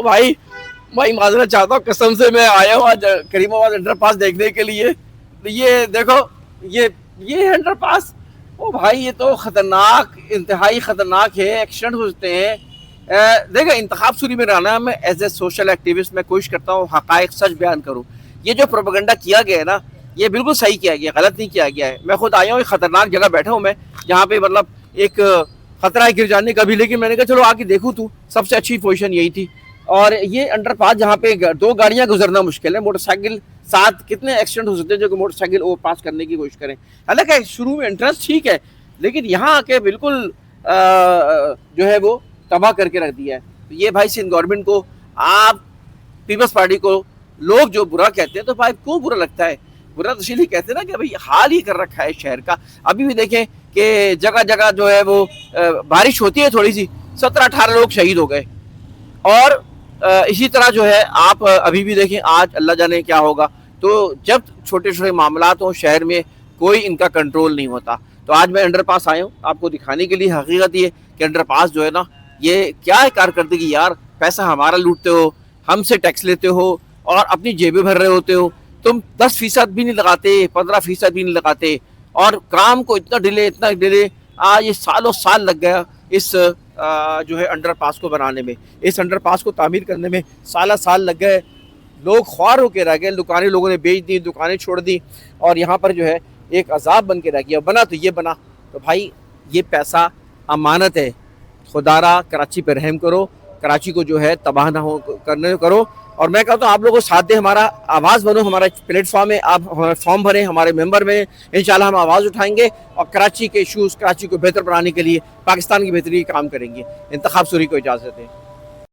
तो भाई माजरा चाहता हूँ, कसम से मैं आया हूँ आज करीमाबाद अंडर पास देखने के लिए। ये देखो, ये अंडर पास, ओ भाई ये तो खतरनाक, इंतहाई खतरनाक है, एक्सीडेंट हो सकते हैं। देखो, इंतखाब सूरी में रहना, मैं एज ए सोशल एक्टिविस्ट मैं कोशिश करता हूँ हकायक सच बयान करूँ। ये जो प्रोपेगेंडा किया गया है ना, ये बिल्कुल सही किया गया, गलत नहीं किया गया है। मैं खुद आया हूँ, एक खतरनाक जगह बैठा हूँ मैं, जहाँ पे मतलब एक खतरा है गिर जाने का भी, लेकिन मैंने कहा चलो आके देखूँ तू, सबसे अच्छी पोजीशन यही थी। और ये अंडरपास जहाँ पे दो गाड़ियां गुजरना मुश्किल है, मोटरसाइकिल साथ कितने एक्सीडेंट हो सकते हैं जो मोटरसाइकिल ओवर पास करने की कोशिश करें। हालांकि शुरू में इंटरेस्ट ठीक है, लेकिन यहाँ आके बिल्कुल जो है वो तबाह करके रख दिया है। तो ये भाई सिंध गवर्नमेंट को, आप पीपल्स पार्टी को लोग जो बुरा कहते हैं, तो भाई क्यों बुरा लगता है? बुरा तो इसलिए कहते हैं ना कि भाई हाल ही कर रखा है शहर का। अभी भी देखें कि जगह जगह जो है वो बारिश होती है थोड़ी सी, 17-18 लोग शहीद हो गए। और इसी तरह जो है आप अभी भी देखें, आज अल्लाह जाने क्या होगा। तो जब छोटे छोटे मामलात हों शहर में, कोई इनका कंट्रोल नहीं होता। तो आज मैं अंडरपास आया हूँ आपको दिखाने के लिए। हकीकत ये कि अंडरपास जो है ना, ये क्या है कारकर्दगी यार, पैसा हमारा लूटते हो, हमसे टैक्स लेते हो और अपनी जेबें भर रहे होते हो। तुम 10% भी नहीं लगाते, 15% भी नहीं लगाते, और काम को इतना डिले आज ये सालों साल लग गया इस जो है अंडरपास को बनाने में, इस अंडरपास को तामीर करने में साल लग गए। लोग ख्वार होकर रह गए, दुकानें लोगों ने बेच दी, दुकानें छोड़ दी, और यहाँ पर जो है एक अजाब बन के रह गया। बना तो ये बना, तो भाई ये पैसा अमानत है, खुदारा कराची पर रहम करो, कराची को जो है तबाह ना हो करने करो। और मैं कहता हूँ आप लोगों को साथ दे, हमारा आवाज़ बनो, हमारा प्लेटफॉर्म है, आप फॉर्म भरें, हमारे मेंबर में, इंशाल्लाह हम आवाज़ उठाएंगे और कराची के इशूज़, कराची को बेहतर बनाने के लिए, पाकिस्तान की बेहतरी काम करेंगे। इंतखाब सूरी को इजाज़त दें।